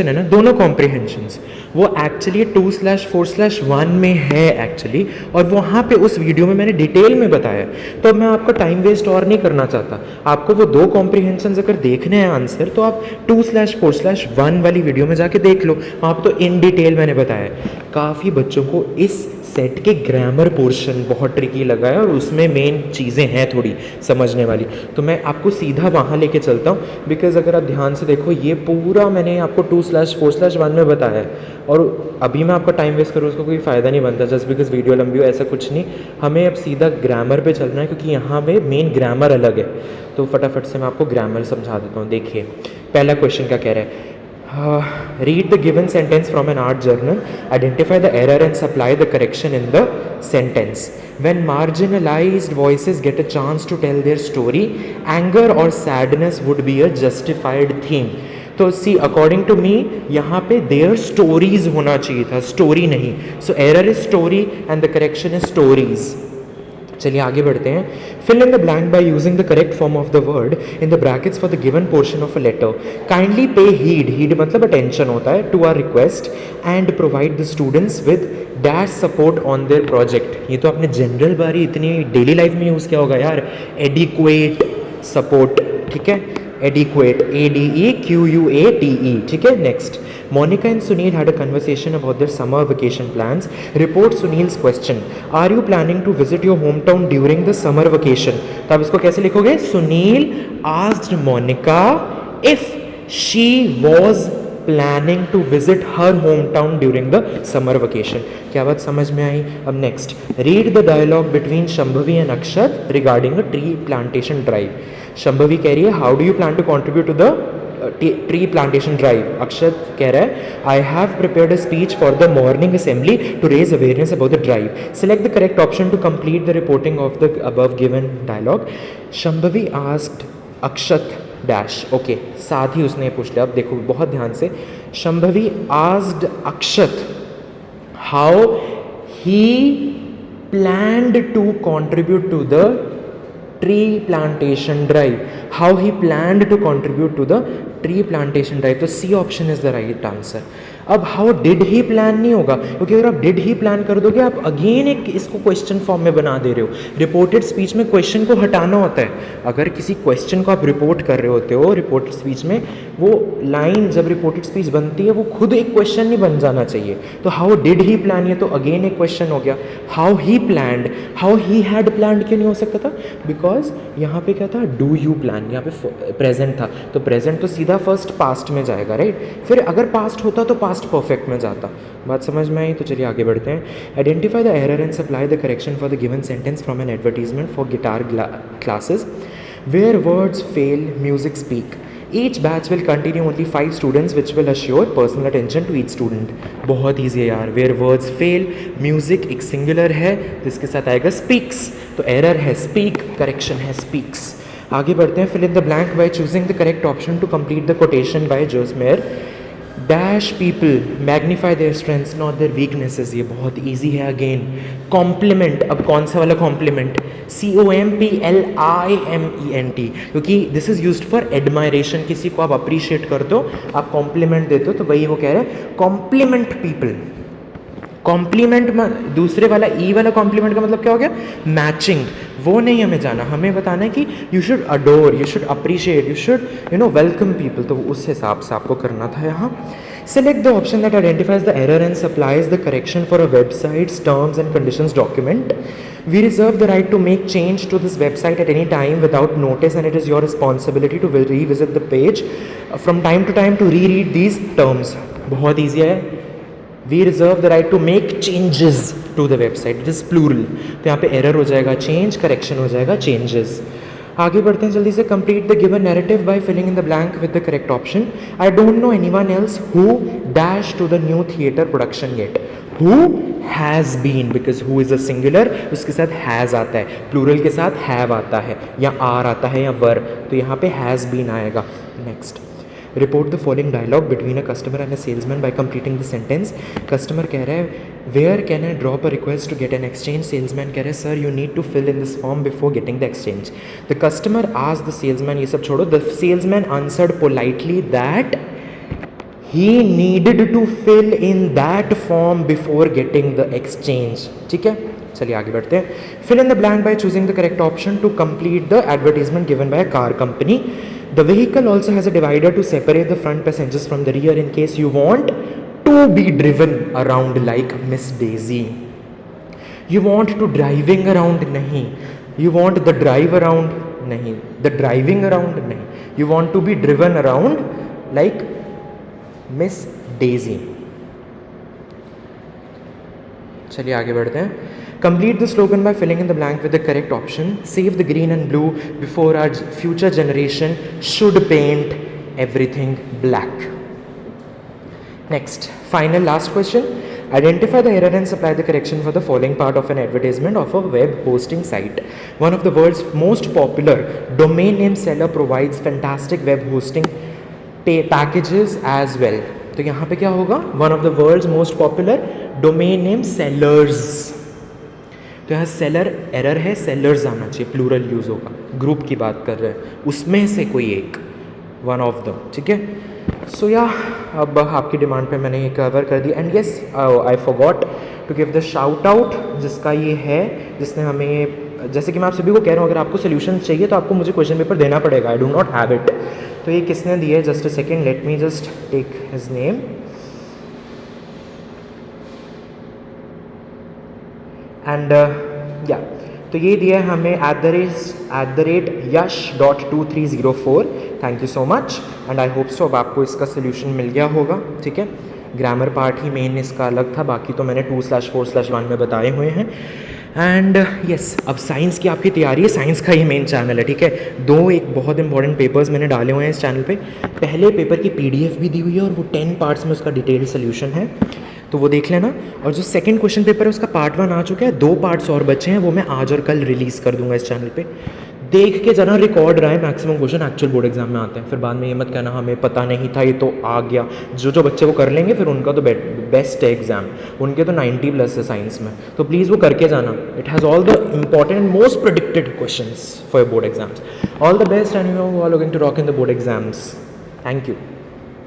है ना, दोनों कॉम्प्रिहेंशंस वो एक्चुअली 2/4/1 में है एक्चुअली, और वहाँ पे उस वीडियो में मैंने डिटेल में बताया। तो अब मैं आपका टाइम वेस्ट और नहीं करना चाहता। आपको वो दो कॉम्प्रिहेंशंस अगर देखने हैं आंसर, तो आप 2/4/1 वाली वीडियो में जाके देख लो, वहाँ पे तो इन डिटेल मैंने बताया। काफ़ी बच्चों को इस सेट के ग्रामर पोर्शन बहुत ट्रिकी लगा है, और उसमें मेन चीज़ें हैं थोड़ी समझने वाली। तो मैं आपको सीधा वहाँ लेके चलता हूँ, बिकॉज अगर आप ध्यान से देखो, ये पूरा मैंने आपको 2/4/1 में बताया है, और अभी मैं आपका टाइम वेस्ट करूँ उसका कोई फ़ायदा नहीं बनता, जस्ट बिकॉज वीडियो लंबी हो, ऐसा कुछ नहीं। हमें अब सीधा ग्रामर पे चलना है, क्योंकि यहाँ पे मेन ग्रामर अलग है। तो फटाफट से मैं आपको ग्रामर समझा देता हूँ। देखिए पहला क्वेश्चन क्या कह रहा है, read the given sentence from an art journal, identify the error and supply the correction in the sentence. When marginalized voices get a chance to tell their story, anger or sadness would be a justified theme. तो सी according to me यहाँ पे their stories होना चाहिए था, story नहीं। So error is story and the correction is stories. चलिए आगे बढ़ते हैं। Fill in the blank by using the correct form of the word in the brackets for the given portion of a letter. Kindly pay heed, heed मतलब attention होता है, to our request and provide the students with dash support on their project. ये तो आपने general बारी इतनी daily life में use किया होगा यार, एडिक्वेट सपोर्ट, ठीक है, एडिक्वेट, ADEQUATE, ठीक है। Next, Monica and Sunil had a conversation about their summer vacation plans. Report Sunil's question. Are you planning to visit your hometown during the summer vacation? तो आप इसको कैसे लिखोगे? Sunil asked Monica if she was planning to visit her hometown during the summer vacation. क्या बात समझ में आई? अब next, read the dialogue between Shambhavi and Akshat regarding a tree plantation drive. Shambhavi कह रही है, how do you plan to contribute to the tree plantation drive. Akshat कह रहा है, I have prepared a speech for the morning assembly to raise awareness about the drive. Select the correct option to complete the reporting of the above given dialogue. Shambhavi asked Akshat dash, okay, साथ ही उसने पूछ लिया। अब देखो बहुत ध्यान से, Shambhavi asked Akshat how he planned to contribute to the tree plantation drive. How he planned to contribute to the tree plantation drive. तो C option is the right answer. अब हाउ डिड ही प्लान नहीं होगा, क्योंकि अगर आप did he plan कर दोगे, आप अगेन एक इसको क्वेश्चन फॉर्म में बना दे रहे हो। रिपोर्टेड स्पीच में क्वेश्चन को हटाना होता है। अगर किसी क्वेश्चन को आप रिपोर्ट कर रहे होते हो रिपोर्टेड स्पीच में, वो लाइन जब रिपोर्टेड स्पीच बनती है वो खुद एक क्वेश्चन नहीं बन जाना चाहिए। तो हाउ डिड ही प्लान, ये तो अगेन एक क्वेश्चन हो गया। How he planned, how he had planned क्यों नहीं हो सकता था? बिकॉज यहाँ पे क्या था, डू यू प्लान, यहाँ पे प्रेजेंट था, तो प्रेजेंट तो सीधा फर्स्ट पास्ट में जाएगा, राइट। फिर अगर पास्ट होता तो पास्ट परफेक्ट में जाता। बात समझ में आई? तो चलिए आगे बढ़ते हैं। Identify the error and supply the correction for the given sentence from an advertisement for guitar classes where words fail music speak. Each batch will continue only 5 students which will assure personal attention to each student. बहुत easy है यार। Where words fail, music एक singular है तो इसके साथ आएगा speaks, तो एरर है speak, करेक्शन है speaks। आगे बढ़ते हैं। fill in the blank by choosing the correct option to complete the quotation by Josmer. Dash people magnify their strengths not their weaknesses. ये बहुत ईजी है अगेन। कॉम्प्लीमेंट, अब कौन सा वाला कॉम्प्लीमेंट? COMPLIMENT, क्योंकि this is used for admiration. किसी को आप अप्रिशिएट करते हो, आप कॉम्प्लीमेंट देते हो, तो वही वो कह रहे हैं कॉम्प्लीमेंट पीपल। कॉम्प्लीमेंट में दूसरे वाला ई वाला कॉम्प्लीमेंट का मतलब क्या हो गया? मैचिंग। वो नहीं हमें जाना, हमें बताना है कि you should adore, you should appreciate, you should welcome people. तो उस हिसाब से आपको करना था यहाँ। Select the option that identifies the error and supplies the correction for a websites terms and conditions document. We reserve the right to make change to this website at any time without notice, and it is your responsibility to revisit the page from time to time to reread these terms. बहुत easy है। We reserve the right to make changes to the website. It is plural. तो यहाँ पे error हो जाएगा change, correction हो जाएगा changes. आगे बढ़ते हैं जल्दी से। Complete the given narrative by filling in the blank with the correct option. I don't know anyone else who dash to the new theatre production yet. Who has been, because who is a singular, उसके साथ has आता है, plural के साथ have आता है, या are आता है, या were, तो यहाँ पे has been आएगा। Next, report the following dialogue between a customer and a salesman by completing the sentence. Customer कह रहा है, where can I drop a request to get an exchange? Salesman कह रहा है, sir you need to fill in this form before getting the exchange. The customer asked the salesman, ये सब छोड़ो, the salesman answered politely that he needed to fill in that form before getting the exchange. ठीक है, चलिए आगे बढ़ते हैं। Fill in the blank by choosing the correct option to complete the advertisement given by a car company. The vehicle also has a divider to separate the front passengers from the rear in case you want to be driven around like Miss Daisy. You want to driving around नहीं, you want the drive around नहीं, the driving around नहीं, you want to be driven around like Miss Daisy. चलिए आगे बढ़ते हैं। Complete the slogan by filling in the blank with the correct option. Save the green and blue before our future generation should paint everything black. Next, final last question. Identify the error and supply the correction for the following part of an advertisement of a web hosting site. One of the world's most popular domain name seller provides fantastic web hosting packages as well. तो यहाँ पे क्या होगा? One of the world's most popular domain name sellers. तो यहाँ seller error है, sellers आना चाहिए, प्लूरल यूज होगा, ग्रुप की बात कर रहे हैं, उसमें से कोई एक, वन ऑफ द। ठीक है, सो या अब आपकी डिमांड पे मैंने ये कवर कर दी। And yes, I forgot to give the shout out जिसका ये है, जिसने हमें, जैसे कि मैं आप सभी को कह रहा हूँ, अगर आपको सोल्यूशन चाहिए तो आपको मुझे क्वेश्चन पेपर देना पड़ेगा, I do not have it. तो ये किसने दिया है? Just a second, let me just take his name. And या तो ये दिया है हमें @yash.2304। Thank you so much and I hope so अब आपको इसका सोल्यूशन मिल गया होगा। ठीक है, ग्रामर पार्ट ही मेन इसका अलग था, बाकी तो मैंने 2/4/1 में बताए हुए हैं। एंड यस, अब साइंस की आपकी तैयारी है, साइंस का ही मेन चैनल है। ठीक है, एक बहुत इंपॉर्टेंट पेपर्स मैंने डाले हुए हैं इस चैनल पे। पहले पेपर की PDF भी दी हुई है और वो 10 पार्ट्स में उसका डिटेल सोल्यूशन है, तो वो देख लेना। और जो सेकंड क्वेश्चन पेपर है उसका पार्ट 1 आ चुका है, 2 पार्ट्स और बचे हैं, वो मैं आज और कल रिलीज़ कर दूंगा इस चैनल पे। देख के ज़रा रिकॉर्ड रहा है, maximum question actual board exam में आते हैं, फिर बाद में ये मत कहना हमें पता नहीं था, ये तो आ गया। जो बच्चे वो कर लेंगे फिर उनका तो बेस्ट है एग्जाम, उनके तो 90+ है साइंस में, तो प्लीज़ वो करके जाना। It has all the important and most predicted questions for board exams. All the best and you are going to rock in the board exams. Thank you.